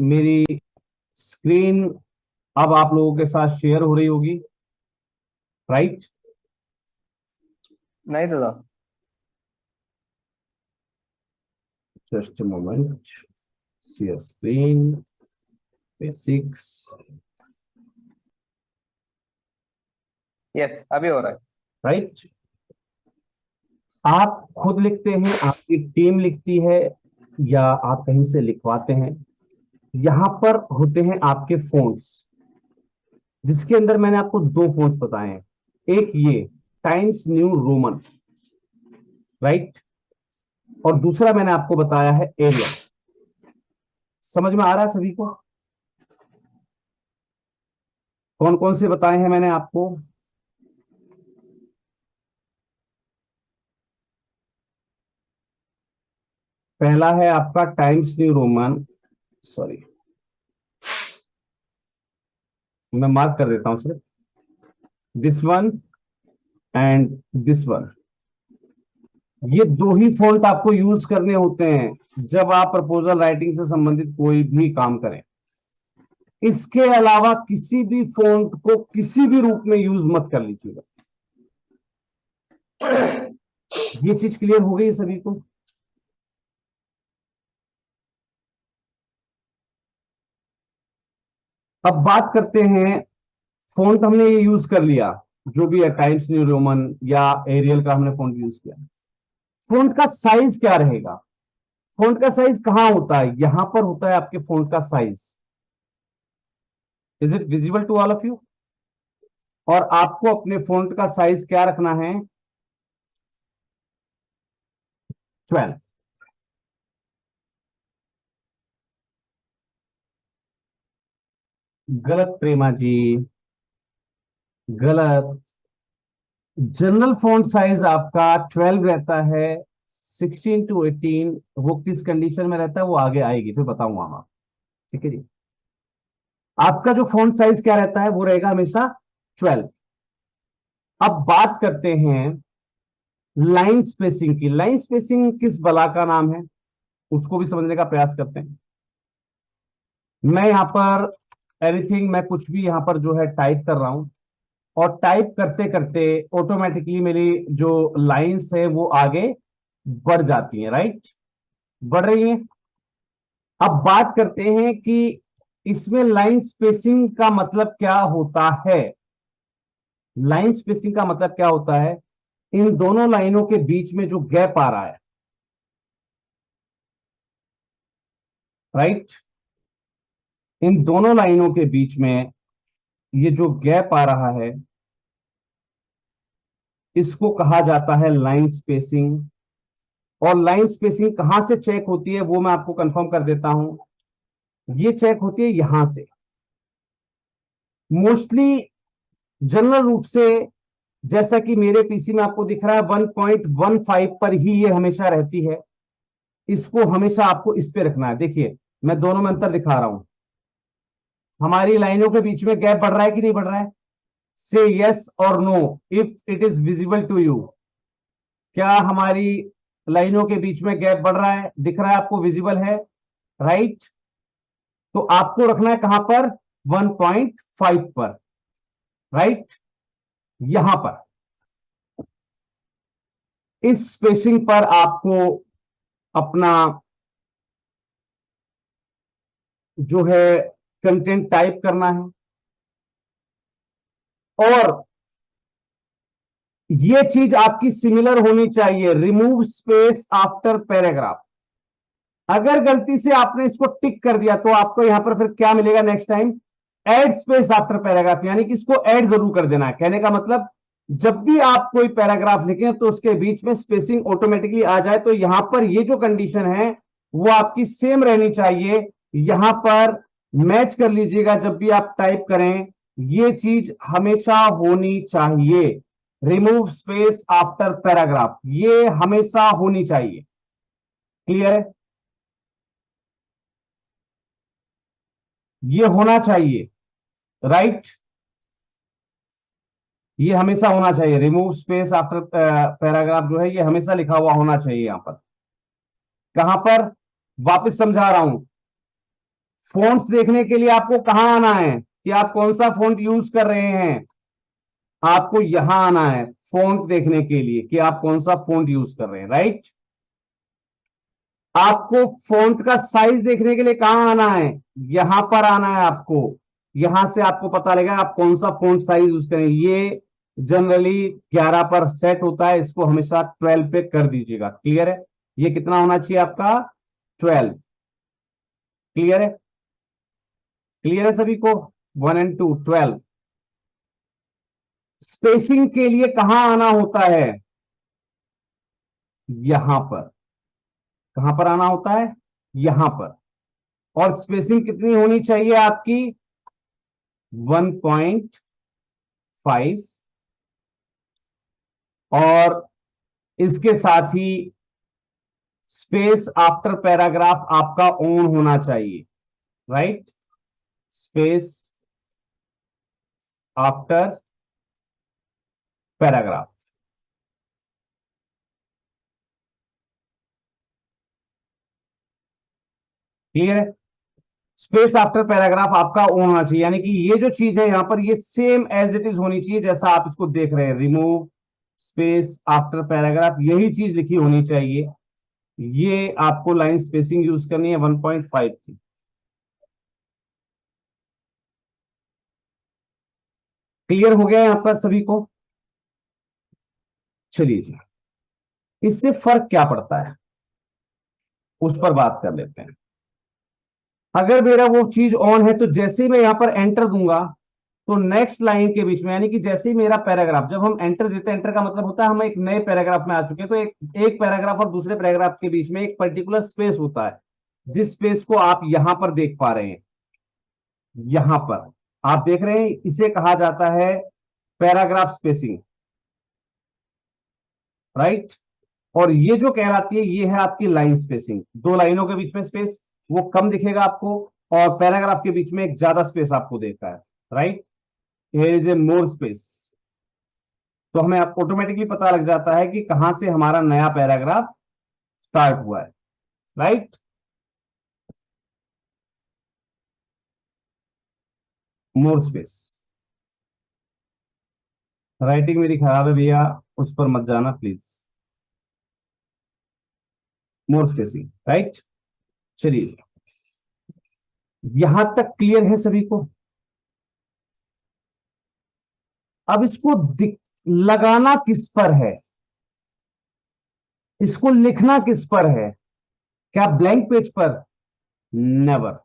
मेरी स्क्रीन अब आप लोगों के साथ शेयर हो रही होगी, राइट? नहीं दादा। Just moment, share screen, basics. Yes, अभी हो रहा है। राइट। आप खुद लिखते हैं, आपकी टीम लिखती है, या आप कहीं से लिखवाते हैं? यहां पर होते हैं आपके फोन्ट्स, जिसके अंदर मैंने आपको दो फोन्ट्स बताए हैं। एक ये टाइम्स न्यू रोमन, राइट, और दूसरा मैंने आपको बताया है एरियल। समझ में आ रहा है सभी को? कौन कौन से बताए हैं मैंने आपको? पहला है आपका टाइम्स न्यू रोमन, सॉरी मैं मार्क कर देता हूं सिर्फ, this one and this one. ये दो ही फॉन्ट आपको यूज करने होते हैं जब आप प्रपोजल राइटिंग से संबंधित कोई भी काम करें। इसके अलावा किसी भी फॉन्ट को किसी भी रूप में यूज मत कर लीजिएगा। ये चीज क्लियर हो गई सभी को? अब बात करते हैं, फॉन्ट हमने ये यूज कर लिया, जो भी है टाइम्स न्यू रोमन या एरियल का हमने फॉन्ट यूज किया। फॉन्ट का साइज क्या रहेगा? फॉन्ट का साइज कहां होता है? यहां पर होता है आपके फॉन्ट का size. Is it visible to all of you? और आपको अपने फॉन्ट का साइज क्या रखना है? 12। गलत प्रेमा जी, गलत। जनरल फॉन्ट साइज आपका 12 रहता है। 16 to 18 वो किस कंडीशन में रहता है वो आगे आएगी, फिर बताऊंगा मैं। ठीक है जी। आपका जो फॉन्ट साइज क्या रहता है वो रहेगा हमेशा 12। अब बात करते हैं लाइन स्पेसिंग की। लाइन स्पेसिंग किस बला का नाम है, उसको भी समझने का प्रयास करते हैं। मैं यहां पर एनीथिंग, मैं कुछ भी यहां पर जो है टाइप कर रहा हूं, और टाइप करते करते ऑटोमेटिकली मेरी जो लाइंस है वो आगे बढ़ जाती हैं, राइट? बढ़ रही हैं। अब बात करते हैं कि इसमें लाइन स्पेसिंग का मतलब क्या होता है। लाइन स्पेसिंग का मतलब क्या होता है? इन दोनों लाइनों के बीच में जो गैप आ रहा है, राइट, इन दोनों लाइनों के बीच में ये जो गैप आ रहा है, इसको कहा जाता है लाइन स्पेसिंग। और लाइन स्पेसिंग कहां से चेक होती है वो मैं आपको कंफर्म कर देता हूं। ये चेक होती है यहां से। मोस्टली जनरल रूप से, जैसा कि मेरे पीसी में आपको दिख रहा है, 1.15 पर ही ये हमेशा रहती है। इसको हमेशा आपको इस पे रखना है। देखिए मैं दोनों में अंतर दिखा रहा हूं। हमारी लाइनों के बीच में गैप बढ़ रहा है कि नहीं बढ़ रहा है? से यस और no if it is visible to you. क्या हमारी लाइनों के बीच में गैप बढ़ रहा है? दिख रहा है आपको? विजिबल है, राइट? तो आपको रखना है कहां पर? 1.5 पर, राइट, यहां पर। इस स्पेसिंग पर आपको अपना जो है कंटेंट टाइप करना है। और ये चीज आपकी सिमिलर होनी चाहिए, रिमूव स्पेस आफ्टर पैराग्राफ। अगर गलती से आपने इसको टिक कर दिया तो आपको यहां पर फिर क्या मिलेगा next time? Add space after paragraph, यानी कि इसको ऐड जरूर कर देना है। कहने का मतलब, जब भी आप कोई पैराग्राफ लिखें तो उसके बीच में स्पेसिंग ऑटोमेटिकली आ जाए। तो यहां पर ये जो कंडीशन है वो आपकी सेम रहनी चाहिए। यहां पर मैच कर लीजिएगा जब भी आप टाइप करें, ये चीज हमेशा होनी चाहिए। रिमूव स्पेस आफ्टर पैराग्राफ ये हमेशा होनी चाहिए। क्लियर है? ये होना चाहिए, राइट? ये हमेशा होना चाहिए। रिमूव स्पेस आफ्टर पैराग्राफ जो है ये हमेशा लिखा हुआ होना चाहिए। यहां पर कहां पर? वापस समझा रहा हूं। फोन्ट्स देखने के लिए आपको कहां आना है कि आप कौन सा फोन्ट यूज कर रहे हैं, आपको यहां आना है फोन्ट देखने के लिए कि आप कौन सा फोन्ट यूज कर रहे हैं, राइट। आपको फोन्ट का साइज देखने के लिए कहां आना है, यहां पर आना है आपको। यहां से आपको पता लगेगा आप कौन सा फोन्ट साइज यूज करें। ये जनरली 11 पर सेट होता है, इसको हमेशा 12 पे कर दीजिएगा। क्लियर है, ये कितना होना चाहिए आपका, 12। क्लियर है, क्लियर है सभी को, 1 और 2 12। स्पेसिंग के लिए कहां आना होता है, यहां पर। कहां पर आना होता है, यहां पर। और स्पेसिंग कितनी होनी चाहिए आपकी, 1.5। और इसके साथ ही स्पेस आफ्टर पैराग्राफ आपका ऑन होना चाहिए, right. Space after paragraph. Clear है, स्पेस आफ्टर पैराग्राफ आपका ऑन होना चाहिए, यानी कि ये जो चीज है यहां पर ये सेम एज इट इज होनी चाहिए जैसा आप इसको देख रहे हैं, रिमूव स्पेस आफ्टर पैराग्राफ, यही चीज लिखी होनी चाहिए। ये आपको लाइन स्पेसिंग यूज करनी है 1.5 की। क्लियर हो गया यहां पर सभी को। चलिए जी, इससे फर्क क्या पड़ता है उस पर बात कर लेते हैं। अगर मेरा वो चीज ऑन है तो जैसे ही मैं यहां पर एंटर दूंगा तो नेक्स्ट लाइन के बीच में, यानी कि जैसे ही मेरा पैराग्राफ, जब हम एंटर देते हैं, एंटर का मतलब होता है हम एक नए पैराग्राफ में आ चुके हैं, तो एक पैराग्राफ और दूसरे पैराग्राफ के बीच में एक पर्टिकुलर स्पेस होता है, जिस स्पेस को आप यहां पर देख पा रहे हैं। यहां पर आप देख रहे हैं, इसे कहा जाता है पैराग्राफ स्पेसिंग, राइट। और ये जो कहलाती है ये है आपकी लाइन स्पेसिंग। दो लाइनों के बीच में स्पेस वो कम दिखेगा आपको, और पैराग्राफ के बीच में एक ज्यादा स्पेस आपको देता है, right. Here is a more space. तो हमें ऑटोमेटिकली पता लग जाता है कि कहां से हमारा नया पैराग्राफ स्टार्ट हुआ है, राइट। More space. राइटिंग मेरी खराब है भैया, उस पर मत जाना प्लीज। More spacing, right. चलिए, यहां तक क्लियर है सभी को। अब इसको लगाना किस पर है, इसको लिखना किस पर है, क्या ब्लैंक पेज पर, नेवर।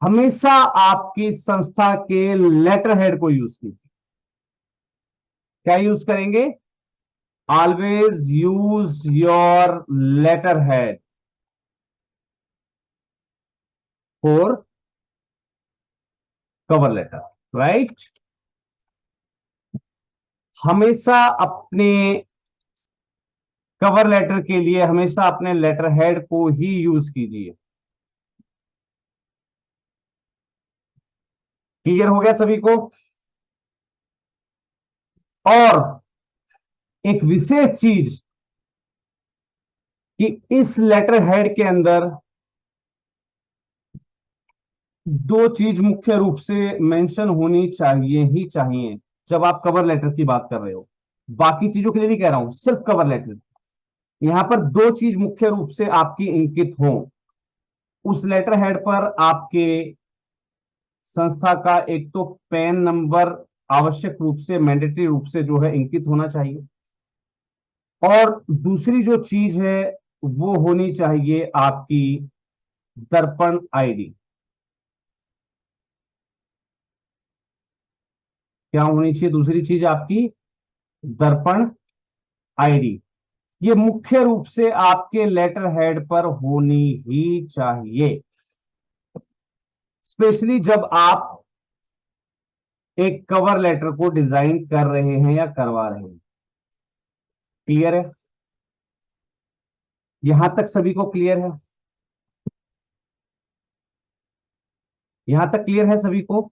हमेशा आपकी संस्था के लेटर हेड को यूज कीजिए। क्या यूज करेंगे, always use your letter head for cover letter, right. हमेशा अपने कवर लेटर के लिए हमेशा अपने लेटर हेड को ही यूज कीजिए। क्लियर हो गया सभी को। और एक विशेष चीज कि इस लेटर हेड के अंदर दो चीज मुख्य रूप से मेंशन होनी चाहिए ही चाहिए जब आप कवर लेटर की बात कर रहे हो। बाकी चीजों के लिए नहीं कह रहा हूं, सिर्फ कवर लेटर। यहां पर दो चीज मुख्य रूप से आपकी इंकित हो। उस लेटर हेड पर आपके संस्था का एक तो पैन नंबर आवश्यक रूप से, मैंडेटरी रूप से जो है इंकित होना चाहिए। और दूसरी जो चीज है वो होनी चाहिए आपकी दर्पण आईडी। क्या होनी चाहिए दूसरी चीज आपकी, दर्पण आईडी। ये मुख्य रूप से आपके लेटर हेड पर होनी ही चाहिए, स्पेशली जब आप एक कवर लेटर को डिजाइन कर रहे हैं या करवा रहे हैं। क्लियर है, यहां तक सभी को क्लियर है, यहां तक क्लियर है सभी को।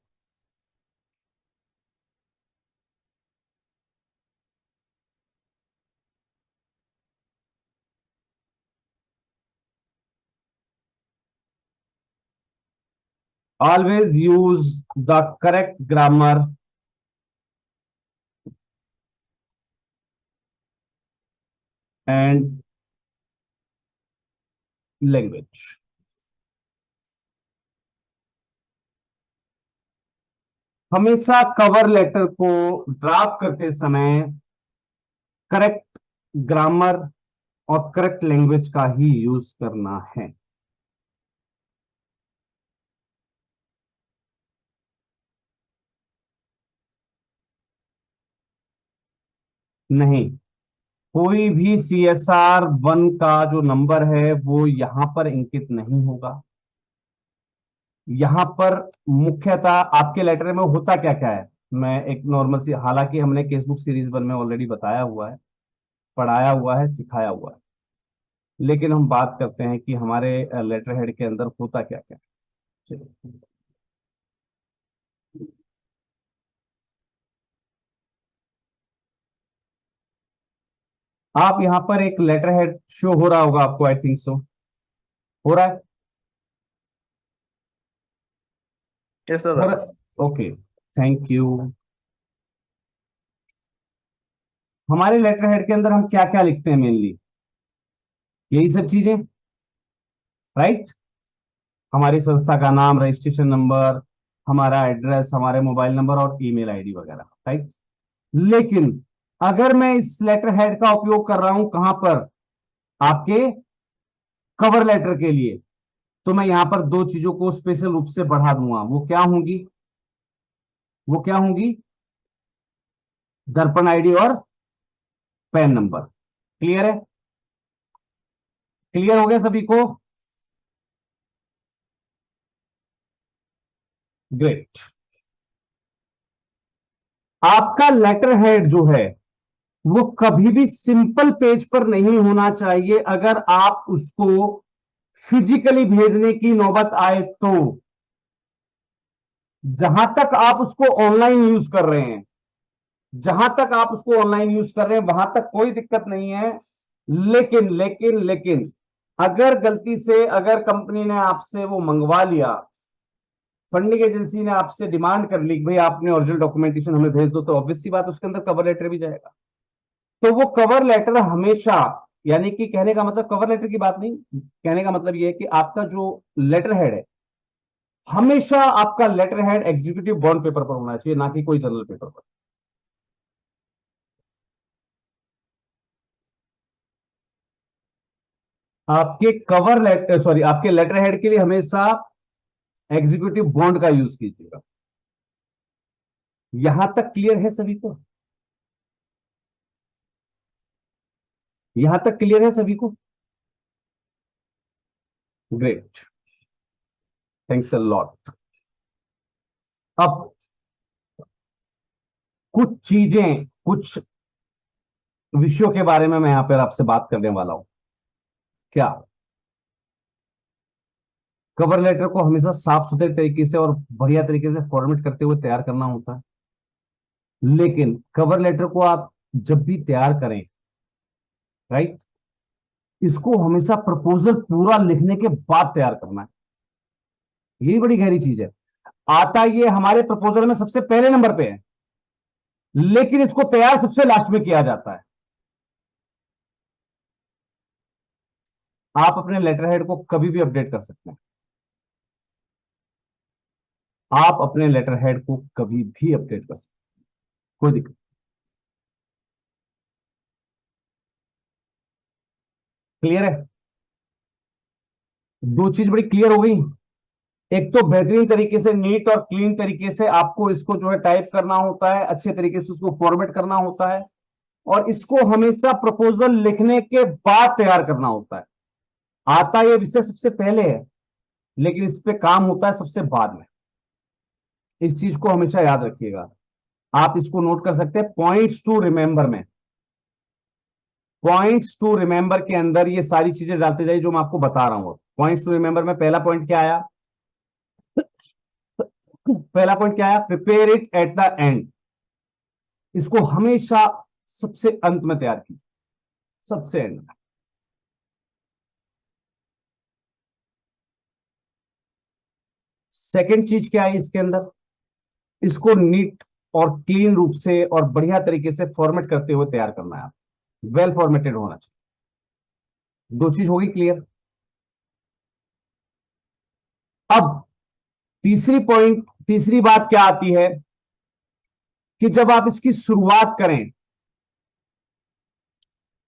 always use the correct grammar and language. हमेशा कवर लेटर को ड्राफ्ट करते समय करेक्ट ग्रामर और करेक्ट लैंग्वेज का ही यूज करना है। नहीं, कोई भी CSR 1 का जो नंबर है वो यहां पर इंकित नहीं होगा। यहां पर मुख्यतः आपके लेटर में होता क्या क्या है, मैं एक नॉर्मल सी, हालांकि हमने केसबुक सीरीज 1 में ऑलरेडी बताया हुआ है, पढ़ाया हुआ है, सिखाया हुआ है, लेकिन हम बात करते हैं कि हमारे लेटर हेड के अंदर होता क्या क्या है। चलिए, आप यहां पर एक लेटर हेड शो हो रहा होगा आपको, आई थिंक सो, हो रहा है, यस हो दादा। रहा, ओके, थैंक यू। हमारे लेटर हेड के अंदर हम क्या क्या लिखते हैं मेनली, यही सब चीजें, राइट। हमारी संस्था का नाम, रजिस्ट्रेशन नंबर, हमारा एड्रेस, हमारे मोबाइल नंबर और ईमेल आईडी वगैरह, राइट। लेकिन अगर मैं इस लेटर हेड का उपयोग कर रहा हूं कहां पर, आपके कवर लेटर के लिए, तो मैं यहां पर दो चीजों को स्पेशल रूप से बढ़ा दूंगा। वो क्या होंगी, वो क्या होंगी, दर्पण आईडी और पैन नंबर। क्लियर है, क्लियर हो गया सभी को? ग्रेट। आपका लेटर हेड जो है वो कभी भी सिंपल पेज पर नहीं होना चाहिए। अगर आप उसको फिजिकली भेजने की नौबत आए तो, जहां तक आप उसको ऑनलाइन यूज कर रहे हैं, जहां तक आप उसको ऑनलाइन यूज कर रहे हैं वहां तक कोई दिक्कत नहीं है। लेकिन अगर गलती से, अगर कंपनी ने आपसे वो मंगवा लिया, फंडिंग एजेंसी ने आपसे डिमांड कर ली कि भाई आपने ओरिजिनल डॉक्यूमेंटेशन हमें भेज दो, तो ऑब्वियस सी बात उसके अंदर कवर लेटर भी जाएगा। तो वो कवर लेटर हमेशा, यानी कि कहने का मतलब कवर लेटर की बात नहीं, कहने का मतलब ये है कि आपका जो लेटर हेड है, हमेशा आपका letter head executive bond paper पर होना चाहिए, ना कि कोई जनरल पेपर पर। आपके कवर लेटर, सॉरी, आपके लेटर हेड के लिए हमेशा एग्जीक्यूटिव बॉन्ड का यूज कीजिएगा। यहां तक क्लियर है सभी को? यहां तक क्लियर है सभी को? Great, thanks a lot. अब कुछ चीजें, कुछ विषयों के बारे में मैं यहां पर आपसे बात करने वाला हूं। क्या, कवर लेटर को हमेशा साफ सुथरे तरीके से और बढ़िया तरीके से फॉर्मेट करते हुए तैयार करना होता है। लेकिन कवर लेटर को आप जब भी तैयार करें, राइट, इसको हमेशा प्रपोजल पूरा लिखने के बाद तैयार करना है। यही बड़ी गहरी चीज है। आता ये हमारे प्रपोजल में सबसे पहले नंबर पे है, लेकिन इसको तैयार सबसे लास्ट में किया जाता है। आप अपने लेटर हेड को कभी भी अपडेट कर सकते हैं। आप अपने लेटर हेड को कभी भी अपडेट कर सकते हैं, कोई दिक्कत। क्लियर है? दो चीज बड़ी क्लियर हो गई। एक तो बेहतरीन तरीके से, नीट और क्लीन तरीके से आपको इसको जो है टाइप करना होता है, अच्छे तरीके से उसको फॉर्मेट करना होता है, और इसको हमेशा प्रपोजल लिखने के बाद तैयार करना होता है। आता ये विषय सबसे पहले है, लेकिन इस पे काम होता है सबसे बाद में। इस चीज को हमेशा याद रखिएगा। आप इसको नोट कर सकते हैं पॉइंट्स टू रिमेंबर में। पॉइंट्स टू रिमेंबर के अंदर ये सारी चीजें डालते जाइए जो मैं आपको बता रहा हूं। पॉइंट्स टू रिमेंबर में पहला पॉइंट क्या आया, पहला पॉइंट क्या आया, prepare it at the end. इसको हमेशा सबसे अंत में तैयार कीजिए, सबसे एंड में। सेकंड चीज क्या है इसके अंदर, इसको नीट और क्लीन रूप से और बढ़िया तरीके से फॉर्मेट करते हुए तैयार करना है, आप वेल फॉर्मेटेड होना चाहिए। दो चीज होगी क्लियर। अब तीसरी बात क्या आती है कि जब आप इसकी शुरुआत करें,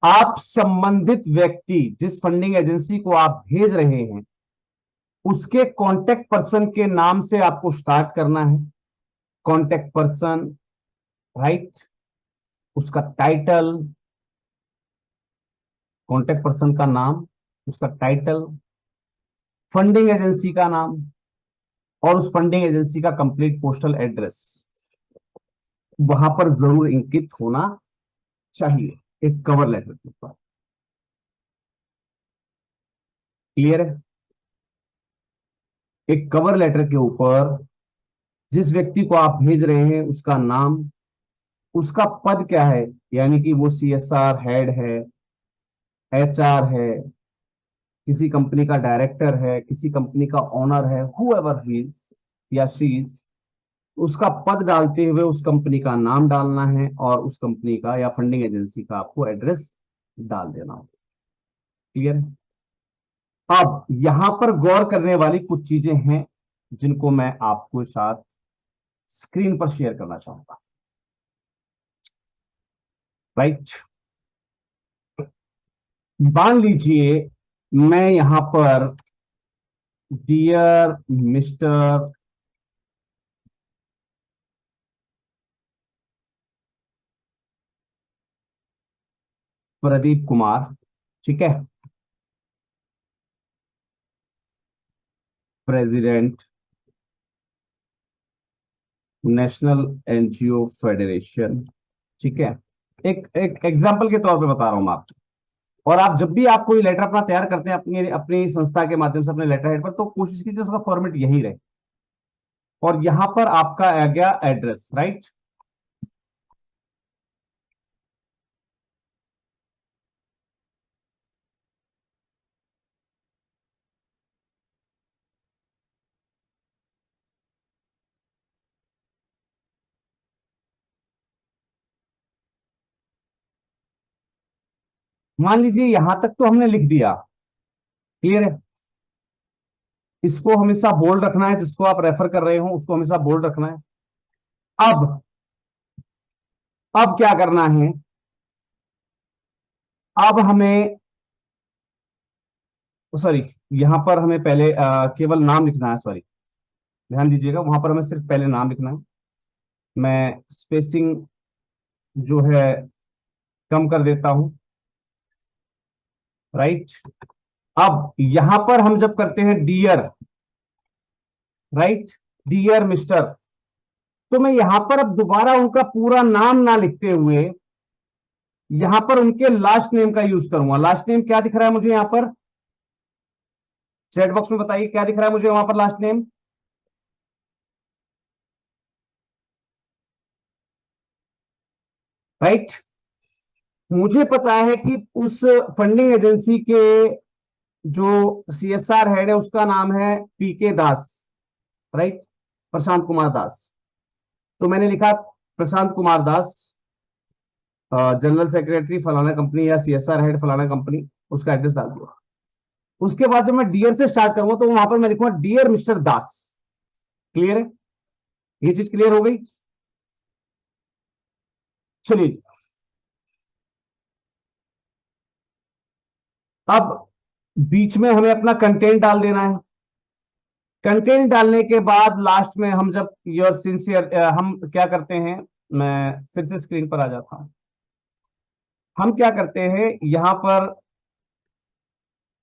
आप संबंधित व्यक्ति जिस फंडिंग एजेंसी को आप भेज रहे हैं उसके कांटेक्ट पर्सन के नाम से आपको स्टार्ट करना है। कांटेक्ट पर्सन, राइट, उसका टाइटल, कांटेक्ट पर्सन का नाम, उसका टाइटल, फंडिंग एजेंसी का नाम और उस फंडिंग एजेंसी का कंप्लीट पोस्टल एड्रेस वहां पर जरूर इंकित होना चाहिए एक कवर लेटर के ऊपर। क्लियर है? एक कवर लेटर के ऊपर जिस व्यक्ति को आप भेज रहे हैं उसका नाम, उसका पद क्या है, यानी कि वो सीएसआर हेड है, एचआर है, किसी कंपनी का डायरेक्टर है, किसी कंपनी का ओनर है, हुएवर ही इज या शी इज, उसका पद डालते हुए उस कंपनी का नाम डालना है और उस कंपनी का या फंडिंग एजेंसी का आपको एड्रेस डाल देना होता है। क्लियर? अब यहां पर गौर करने वाली कुछ चीजें हैं जिनको मैं आपको साथ स्क्रीन पर शेयर करना चाहूंगा। राइट, मान लीजिए मैं यहां पर डियर मिस्टर प्रदीप कुमार, ठीक है, प्रेसिडेंट नेशनल एनजीओ फेडरेशन, ठीक है, एक एक एग्जाम्पल के तौर पे बता रहा हूं मैं आपको। और आप जब भी आप कोई लेटर अपना तैयार करते हैं अपनी अपनी संस्था के माध्यम से अपने लेटर हेड पर, तो कोशिश कीजिए उसका फॉर्मेट यही रहे। और यहां पर आपका आ गया एड्रेस, राइट। मान लीजिए यहां तक तो हमने लिख दिया। क्लियर है? इसको हमेशा बोल्ड रखना है, जिसको आप रेफर कर रहे हो उसको हमेशा बोल्ड रखना है। अब अब क्या करना है, अब हमें, सॉरी, यहां पर हमें पहले केवल नाम लिखना है, सॉरी, ध्यान दीजिएगा, वहां पर हमें सिर्फ पहले नाम लिखना है। मैं स्पेसिंग जो है कम कर देता हूं, राइट। अब यहां पर हम जब करते हैं डियर, राइट, डियर मिस्टर, तो मैं यहां पर अब दोबारा उनका पूरा नाम ना लिखते हुए यहां पर उनके लास्ट नेम का यूज करूंगा। लास्ट नेम क्या दिख रहा है मुझे यहां पर, चैट बॉक्स में बताइए क्या दिख रहा है मुझे वहां पर लास्ट नेम। राइट, मुझे पता है कि उस फंडिंग एजेंसी के जो सीएसआर हेड है उसका नाम है पीके दास, राइट, प्रशांत कुमार दास। तो मैंने लिखा प्रशांत कुमार दास, जनरल सेक्रेटरी फलाना कंपनी या सीएसआर हेड फलाना कंपनी, उसका एड्रेस डाल दिया। उसके बाद जब मैं डियर से स्टार्ट करूंगा तो वहां पर मैं लिखूंगा डियर मिस्टर दास। क्लियर है? ये चीज क्लियर हो गई? चलिए, अब बीच में हमें अपना कंटेंट डाल देना है। कंटेंट डालने के बाद लास्ट में हम जब योर सिंसियर, हम क्या करते हैं, मैं फिर से स्क्रीन पर आ जाता हूं। हम क्या करते हैं यहां पर,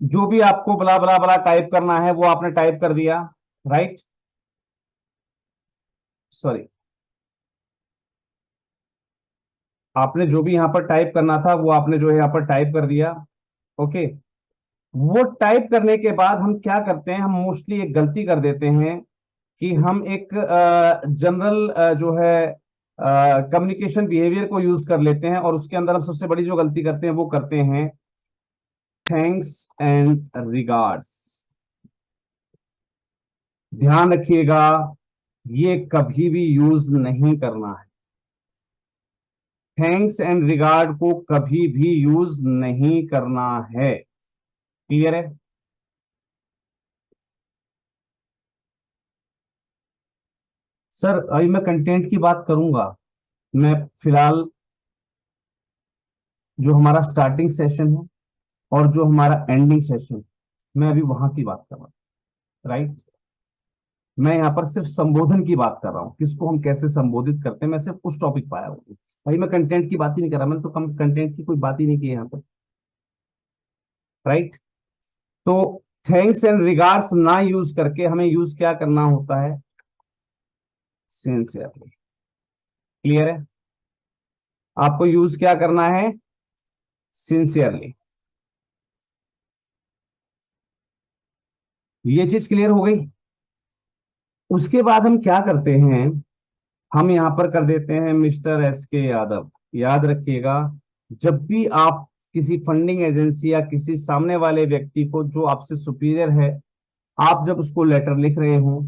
जो भी आपको बला बला बला टाइप करना है वो आपने टाइप कर दिया, राइट, सॉरी, आपने जो भी यहां पर टाइप करना था वो आपने जो है यहां पर टाइप कर दिया। ओके, वो टाइप करने के बाद हम क्या करते हैं, हम मोस्टली एक गलती कर देते हैं कि हम एक जनरल जो है कम्युनिकेशन बिहेवियर को यूज कर लेते हैं और उसके अंदर हम सबसे बड़ी जो गलती करते हैं वो करते हैं थैंक्स एंड रिगार्ड्स। ध्यान रखिएगा, ये कभी भी यूज नहीं करना है। थैंक्स एंड रिगार्ड को कभी भी यूज नहीं करना है। क्लियर है? सर अभी मैं कंटेंट की बात करूंगा। मैं फिलहाल जो हमारा स्टार्टिंग सेशन है और जो हमारा एंडिंग सेशन, मैं अभी वहां की बात कर रहा हूँ। राइट? मैं यहाँ पर सिर्फ संबोधन की बात कर रहा हूँ, किसको हम कैसे संबोधित करते हैं, मैं सिर्फ उस टॉपिक पर आया हूँ। भाई मैं कंटेंट की बात ही नहीं कर रहा, मैंने तो कम कंटेंट की कोई बात ही नहीं की है यहाँ पर। राइट? तो थैंक्स एंड रिगार्ड्स ना यूज करके हमें यूज क्या करना होता है? सिंसियरली। क्लियर है? आपको यूज क्या करना है? सिंसियरली। ये चीज क्लियर हो गई? उसके बाद हम क्या करते हैं, हम यहां पर कर देते हैं मिस्टर एस के यादव। याद रखिएगा, जब भी आप किसी फंडिंग एजेंसी या किसी सामने वाले व्यक्ति को जो आपसे सुपीरियर है, आप जब उसको लेटर लिख रहे हो,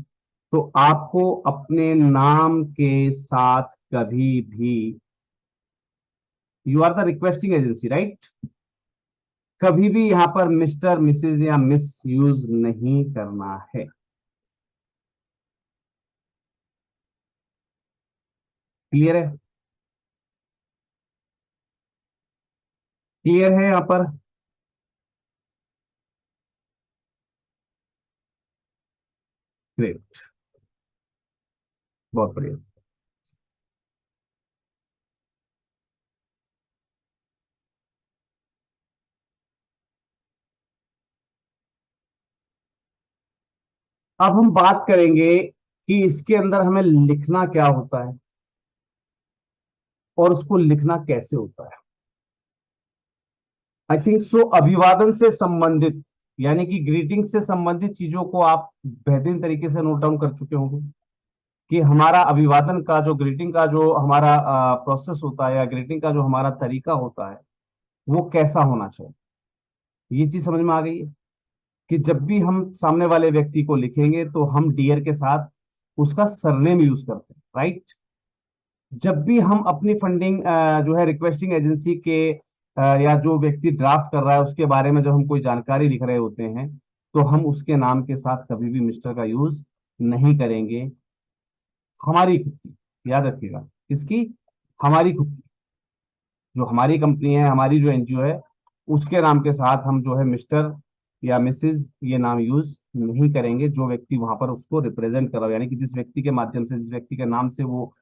तो आपको अपने नाम के साथ कभी भी, you are the requesting agency right, कभी भी यहां पर मिस्टर मिसेज या मिस यूज नहीं करना है। क्लियर है? क्लियर है यहां पर? ग्रेट, बहुत बढ़िया। अब हम बात करेंगे कि इसके अंदर हमें लिखना क्या होता है और उसको लिखना कैसे होता है। आई थिंक सो अभिवादन से संबंधित, यानी कि ग्रीटिंग से संबंधित चीजों को आप बेहतरीन तरीके से नोट डाउन कर चुके होंगे कि हमारा अभिवादन का जो, ग्रीटिंग का जो हमारा प्रोसेस होता है या ग्रीटिंग का जो हमारा तरीका होता है, वो कैसा होना चाहिए। ये चीज समझ में आ गई है कि जब भी हम सामने वाले व्यक्ति को लिखेंगे तो हम डियर के साथ उसका सरनेम यूज करते हैं। राइट? जब भी हम अपनी फंडिंग जो है रिक्वेस्टिंग एजेंसी के या जो व्यक्ति ड्राफ्ट कर रहा है उसके बारे में जब हम कोई जानकारी लिख रहे होते हैं, तो हम उसके नाम के साथ कभी भी मिस्टर का यूज नहीं करेंगे। हमारी खुद की, याद रखिएगा, किसकी? हमारी खुद की, जो हमारी कंपनी है, हमारी जो एनजीओ है, उसके नाम के साथ हम जो है मिस्टर या मिसेज ये नाम यूज नहीं करेंगे। जो व्यक्ति वहां पर उसको रिप्रेजेंट कर रहा है, यानी कि जिस व्यक्ति के माध्यम से, जिस व्यक्ति के नाम से वो